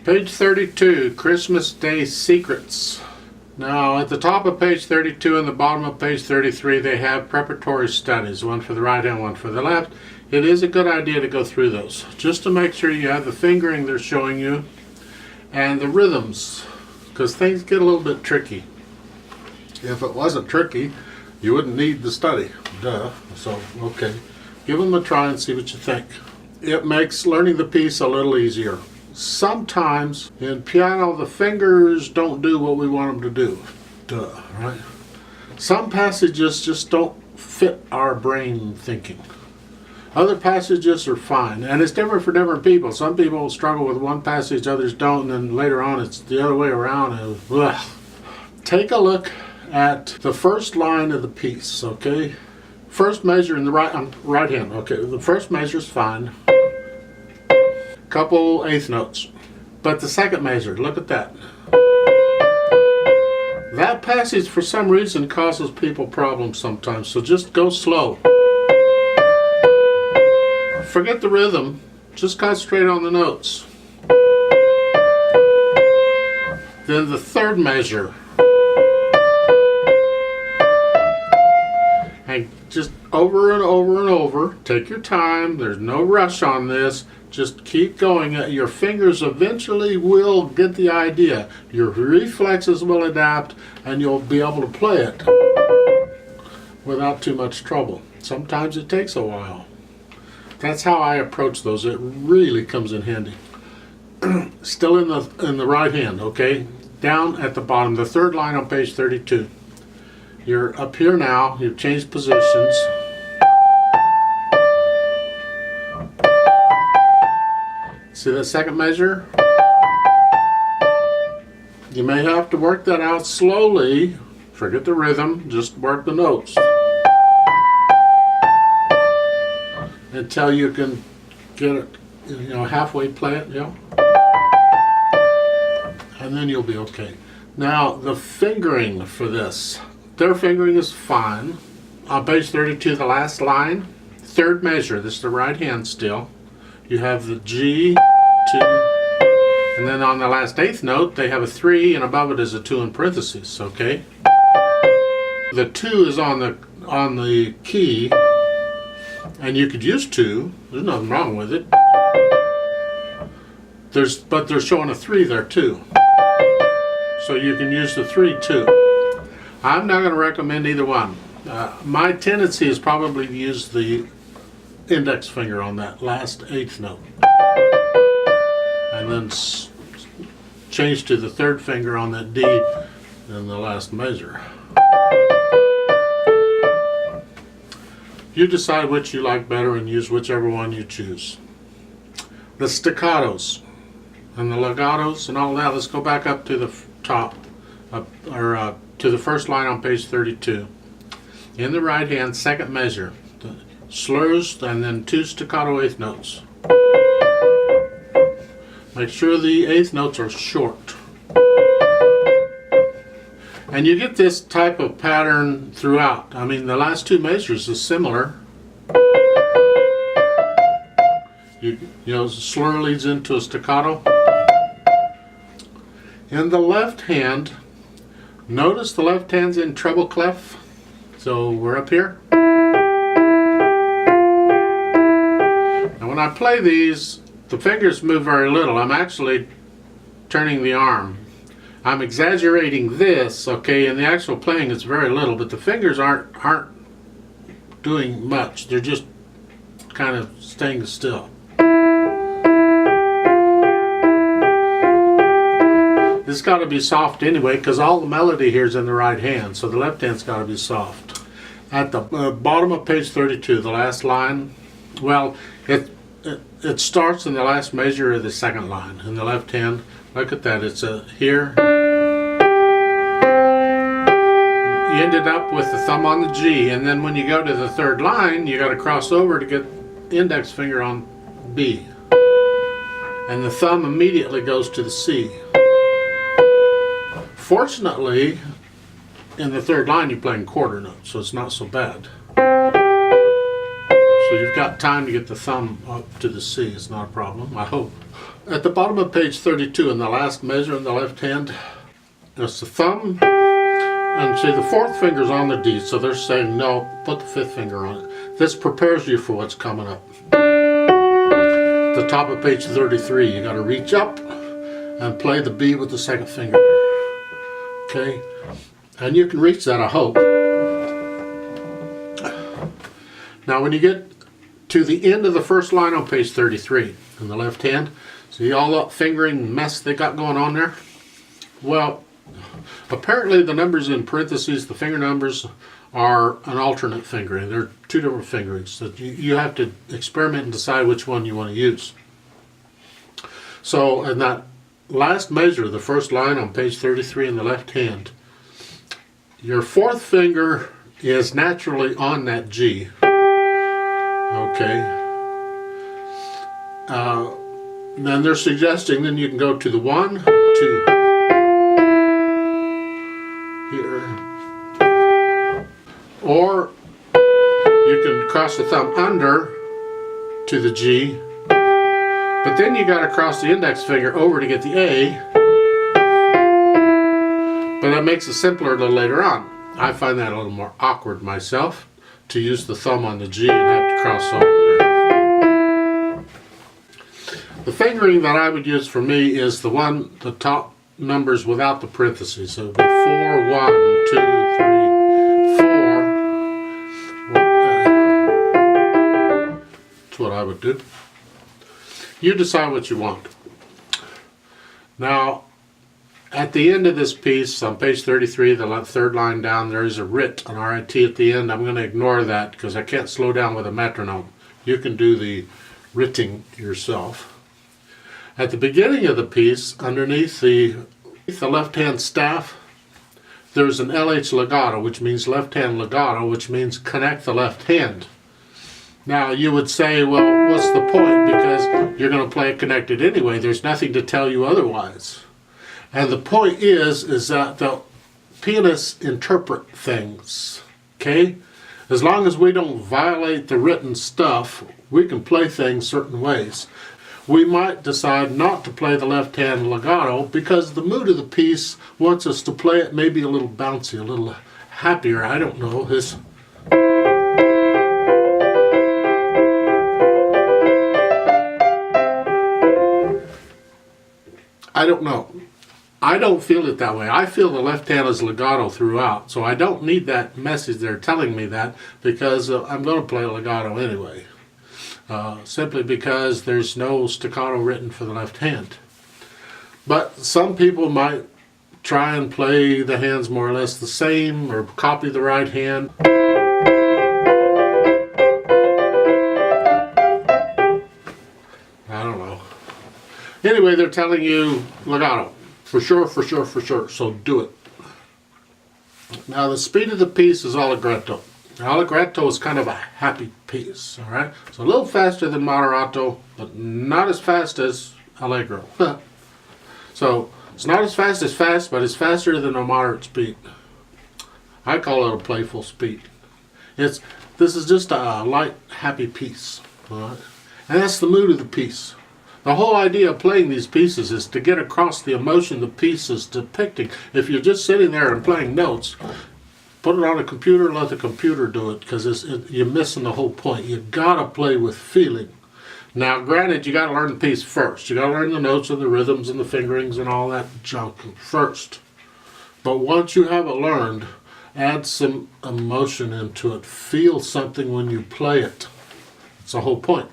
Page 32, Christmas Day Secrets. Now at the top of page 32 and the bottom of page 33 they have preparatory studies, one for the right hand, one for the left. It is a good idea to go through those, just to make sure you have the fingering they're showing you and the rhythms, because things get a little bit tricky. If it wasn't tricky, you wouldn't need the study. Duh. So, okay. Give them a try and see what you think. It makes learning the piece a little easier. Sometimes in piano the fingers don't do what we want them to do. Duh, right? Some passages just don't fit our brain thinking. Other passages are fine, and it's different for different people. Some people struggle with one passage, others don't, and then later on it's the other way around. And, take a look at the first line of the piece, okay? First measure in the right hand, okay? The first measure is fine. Couple eighth notes, but the second measure, look at that. That passage for some reason causes people problems sometimes, so just go slow. Forget the rhythm, just concentrate on the notes. Then the third measure, and just over and over and over, take your time, there's no rush on this. Just keep going. Your fingers eventually will get the idea. Your reflexes will adapt and you'll be able to play it without too much trouble. Sometimes it takes a while. That's how I approach those. It really comes in handy. Still in the right hand, okay? Down at the bottom, the third line on page 32. You're up here now. You've changed positions. See that second measure? You may have to work that out slowly. Forget the rhythm, just work the notes. Until you can get it, halfway play it, and then you'll be okay. Now, the fingering for this. Their fingering is fine. On page 32, the last line, third measure, this is the right hand still. You have the G, 2, and then on the last eighth note they have a 3 and above it is a 2 in parentheses, okay? The 2 is on the key, and you could use 2, there's nothing wrong with it. But they're showing a 3 there too. So you can use the 3 too. I'm not going to recommend either one. My tendency is probably to use the index finger on that last eighth note, and then change to the third finger on that D in the last measure. You decide which you like better and use whichever one you choose. The staccatos and the legatos and all that, let's go back up to the top, to the first line on page 32. In the right hand, second measure. Slurs and then 2 staccato eighth notes. Make sure the eighth notes are short. And you get this type of pattern throughout. I mean, the last 2 measures is similar. Slur leads into a staccato. In the left hand, notice the left hand's in treble clef. So we're up here. When I play these, the fingers move very little. I'm actually turning the arm. I'm exaggerating this, okay, and the actual playing is very little, but the fingers aren't doing much. They're just kind of staying still. This got to be soft anyway, because all the melody here is in the right hand, so the left hand's got to be soft. At the bottom of page 32, the last line, well, it starts in the last measure of the second line in the left hand. Look at that, it's here. You ended up with the thumb on the G, and then when you go to the third line, you got to cross over to get the index finger on B. And the thumb immediately goes to the C. Fortunately, in the third line you're playing quarter notes, so it's not so bad. So you've got time to get the thumb up to the C. It's not a problem, I hope. At the bottom of page 32, in the last measure in the left hand, it's the thumb, and see the fourth finger's on the D, so they're saying no, put the fifth finger on it. This prepares you for what's coming up. At the top of page 33, you got to reach up and play the B with the second finger. Okay? And you can reach that, I hope. Now when you get to the end of the first line on page 33 in the left hand, see all that fingering mess they got going on there? Well, apparently the numbers in parentheses, the finger numbers, are an alternate fingering. They're two different fingerings. So you have to experiment and decide which one you want to use. So in that last measure, the first line on page 33 in the left hand, your fourth finger is naturally on that G. Okay. Then they're suggesting then you can go to the 1, 2, here, or you can cross the thumb under to the G, but then you got to cross the index finger over to get the A, but that makes it simpler a little later on. I find that a little more awkward myself, to use the thumb on the G and have to cross over. The fingering that I would use for me is the one, the top numbers without the parentheses. So it would be 4, 1, 2, 3, 4. That's what I would do. You decide what you want. Now, at the end of this piece, on page 33, the third line down, there is a RIT, an R-I-T at the end. I'm going to ignore that because I can't slow down with a metronome. You can do the writting yourself. At the beginning of the piece, underneath the left-hand staff, there's an LH legato, which means left-hand legato, which means connect the left hand. Now, you would say, well, what's the point? Because you're going to play it connected anyway. There's nothing to tell you otherwise. And the point is that the pianists interpret things, okay? As long as we don't violate the written stuff, we can play things certain ways. We might decide not to play the left-hand legato because the mood of the piece wants us to play it maybe a little bouncy, a little happier, I don't know. I don't know. I don't feel it that way. I feel the left hand is legato throughout, so I don't need that message there telling me that because I'm going to play legato anyway. Simply because there's no staccato written for the left hand. But some people might try and play the hands more or less the same or copy the right hand. I don't know. Anyway, they're telling you legato. For sure, for sure, for sure. So do it. Now the speed of the piece is allegretto. Allegretto is kind of a happy piece, all right? It's a little faster than moderato, but not as fast as allegro. So it's not as fast, but it's faster than a moderate speed. I call it a playful speed. This is just a light, happy piece, all right? And that's the mood of the piece. The whole idea of playing these pieces is to get across the emotion the piece is depicting. If you're just sitting there and playing notes, put it on a computer, let the computer do it, because you're missing the whole point. You've got to play with feeling. Now, granted, you got to learn the piece first. You got to learn the notes and the rhythms and the fingerings and all that junk first. But once you have it learned, add some emotion into it. Feel something when you play it. That's the whole point.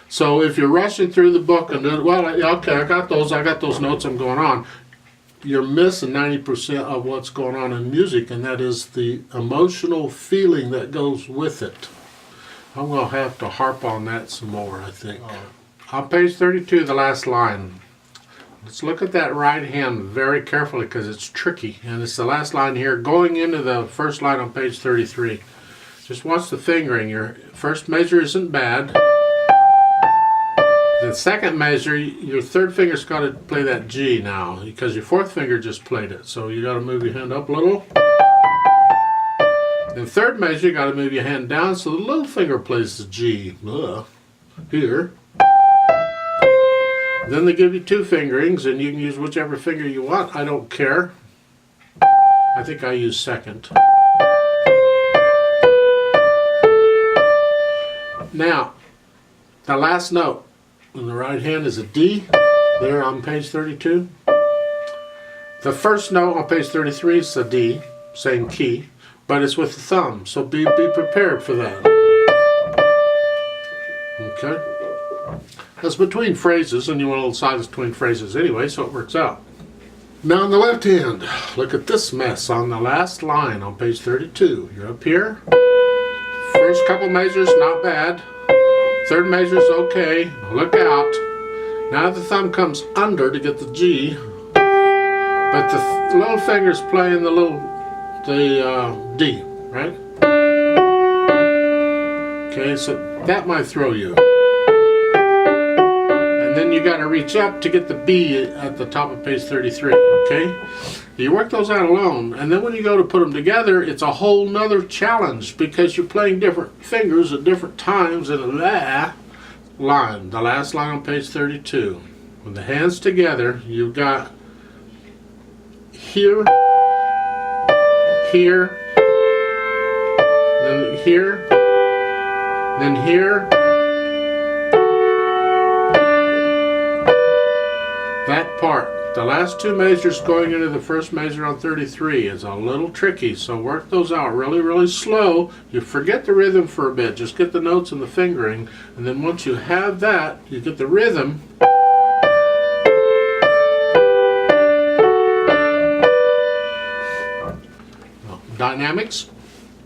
So if you're rushing through the book and then, well, okay, I got those notes I'm going on, you're missing 90% of what's going on in music, and that is the emotional feeling that goes with it. I'm going to have to harp on that some more, I think. On page 32, the last line. Let's look at that right hand very carefully because it's tricky. And it's the last line here, going into the first line on page 33. Just watch the fingering. Your first measure isn't bad. The second measure, your third finger's got to play that G now because your fourth finger just played it. So you got to move your hand up a little. In third measure, you got to move your hand down so the little finger plays the G. Here. Then they give you two fingerings, and you can use whichever finger you want. I don't care. I think I use second. Now, the last note in the right hand is a D, there on page 32. The first note on page 33 is a D, same key, but it's with the thumb, so be prepared for that. Okay? That's between phrases, and you want a little silence between phrases anyway, so it works out. Now on the left hand, look at this mess on the last line on page 32. You're up here. First couple measures, not bad. Third measure's okay. Look out. Now the thumb comes under to get the G, but the little finger's playing the D, right? Okay, so that might throw you. And then you got to reach up to get the B at the top of page 33, okay? You work those out alone, and then when you go to put them together, it's a whole nother challenge because you're playing different fingers at different times in that line, the last line on page 32. With the hands together, you've got here, here, then here, then here. That part, the last two measures going into the first measure on 33 is a little tricky, so work those out really, really slow. You forget the rhythm for a bit, just get the notes and the fingering, and then once you have that, you get the rhythm. Dynamics,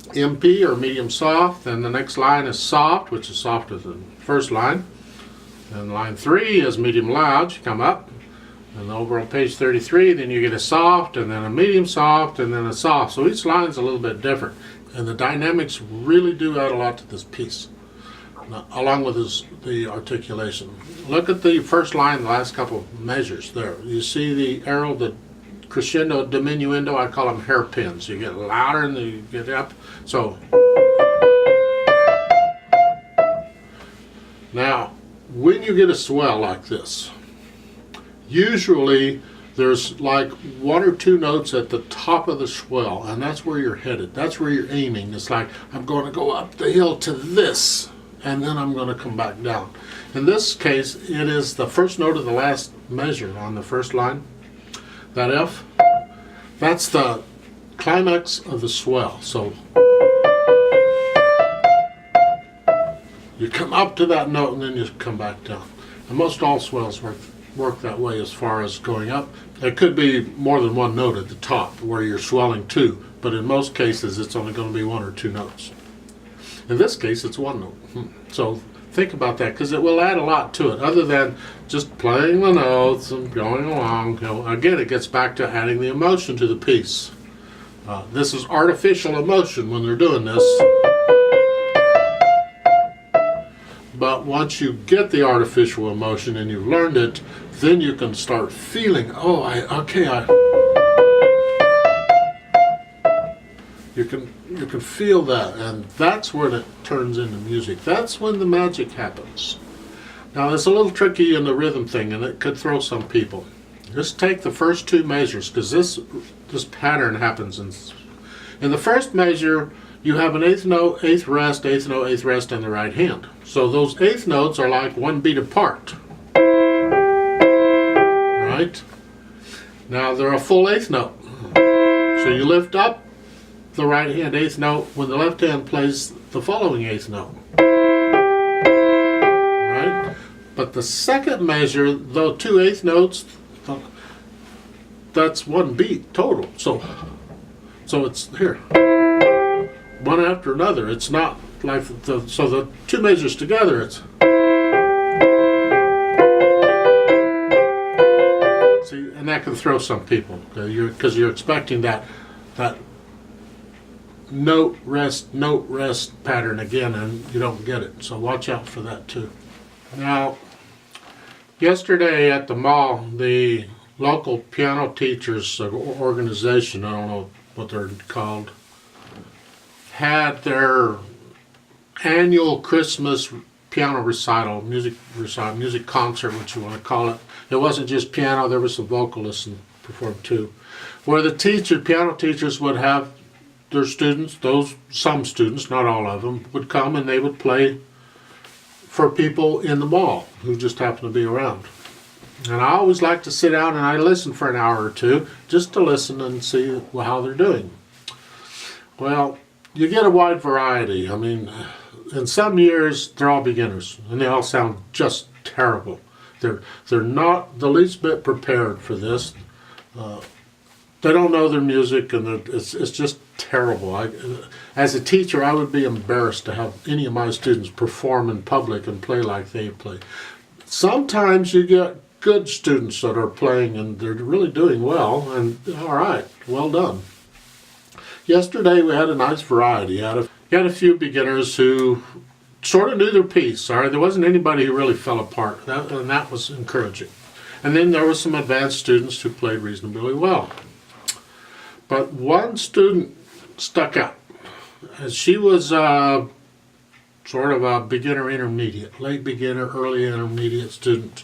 MP or medium soft, then the next line is soft, which is soft as the first line. Then line 3 is medium loud, you come up. And over on page 33, then you get a soft, and then a medium soft, and then a soft. So each line is a little bit different. And the dynamics really do add a lot to this piece, along with the articulation. Look at the first line, the last couple of measures there. You see the arrow, the crescendo, diminuendo, I call them hairpins. You get louder and you get up. So, now, when you get a swell like this, usually there's like one or two notes at the top of the swell, and that's where you're headed. That's where you're aiming. It's like, I'm going to go up the hill to this, and then I'm going to come back down. In this case, it is the first note of the last measure on the first line. That F, that's the climax of the swell. So you come up to that note and then you come back down. And most all swells work that way as far as going up. There could be more than one note at the top where you're swelling two, but in most cases it's only going to be one or two notes. In this case it's one note. So think about that, because it will add a lot to it other than just playing the notes and going along. You know, again, it gets back to adding the emotion to the piece. This is artificial emotion when they're doing this. But once you get the artificial emotion and you've learned it, then you can start feeling, you can feel that, and that's when it turns into music. That's when the magic happens. Now it's a little tricky in the rhythm thing, and it could throw some people. Just take the first two measures, because this pattern happens in the first measure. You have an eighth note, eighth rest, eighth note, eighth rest in the right hand. So those eighth notes are like one beat apart. Right? Now they're a full eighth note. So you lift up the right hand eighth note when the left hand plays the following eighth note. Right? But the second measure, though two eighth notes, that's one beat total. So it's here. One after another. It's not like so the two measures together, it's see, and that can throw some people because you're expecting that note rest pattern again, and you don't get it. So watch out for that too. Now, yesterday at the mall, the local piano teachers organization, I don't know what they're called, had their annual Christmas piano recital, music concert, what you want to call it. It wasn't just piano, there was some vocalists and performed too. Where the piano teachers would have their students, some students, not all of them, would come and they would play for people in the mall who just happened to be around. And I always like to sit down and I listen for an hour or two just to listen and see how they're doing. Well, you get a wide variety. I mean, in some years they're all beginners and they all sound just terrible. They're not the least bit prepared for this. They don't know their music and it's just terrible. As a teacher, I would be embarrassed to have any of my students perform in public and play like they play. Sometimes you get good students that are playing and they're really doing well, and all right, well done. Yesterday we had a nice variety. You had a few beginners who sort of knew their piece. All right, there wasn't anybody who really fell apart, and that was encouraging. And then there were some advanced students who played reasonably well. But one student stuck out. She was sort of a beginner intermediate, late beginner, early intermediate student.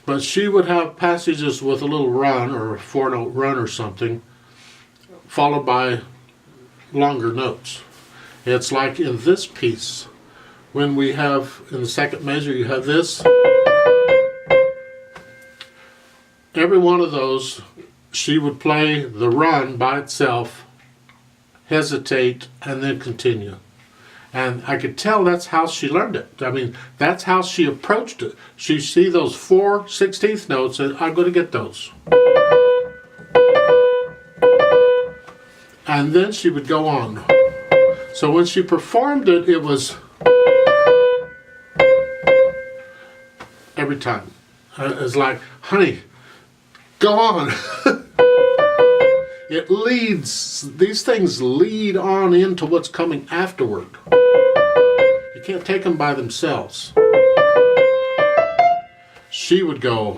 But she would have passages with a little run or a 4-note run or something, followed by longer notes. It's like in this piece, when we have, in the second measure, you have this. Every one of those, she would play the run by itself, hesitate, and then continue. And I could tell that's how she learned it. I mean, that's how she approached it. She'd see those 4 16th notes and I'm going to get those. And then she would go on. So when she performed it, it was every time. It's like, honey, go on. It leads, these things lead on into what's coming afterward. You can't take them by themselves. She would go.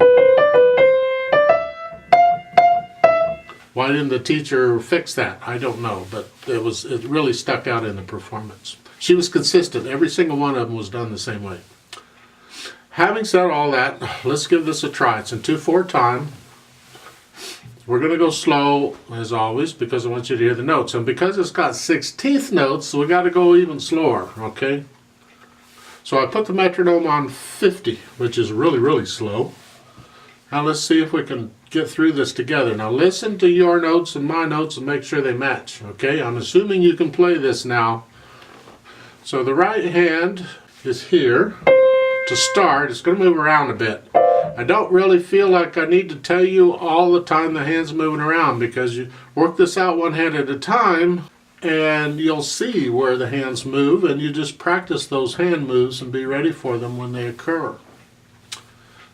Why didn't the teacher fix that? I don't know, but it really stuck out in the performance. She was consistent. Every single one of them was done the same way. Having said all that, let's give this a try. It's in 2/4 time. We're going to go slow, as always, because I want you to hear the notes. And because it's got 16th notes, so we got to go even slower, okay? So I put the metronome on 50, which is really, really slow. Now let's see if we can get through this together. Now listen to your notes and my notes and make sure they match, okay? I'm assuming you can play this now. So the right hand is here. To start, it's going to move around a bit. I don't really feel like I need to tell you all the time the hand's moving around, because you work this out one hand at a time and you'll see where the hands move, and you just practice those hand moves and be ready for them when they occur.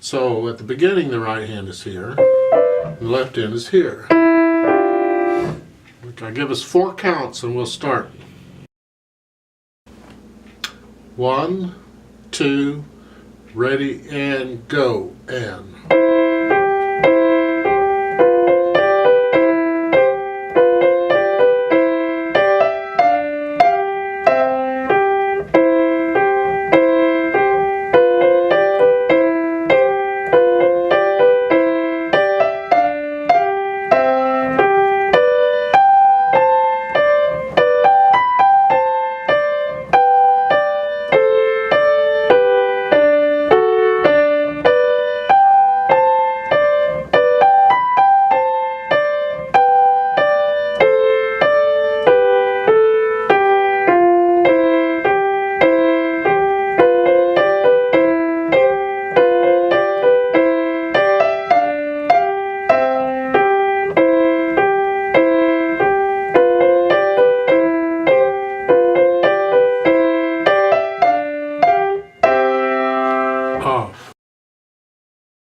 So at the beginning the right hand is here, the left hand is here. Okay, give us 4 counts and we'll start. 1, 2, ready and go, and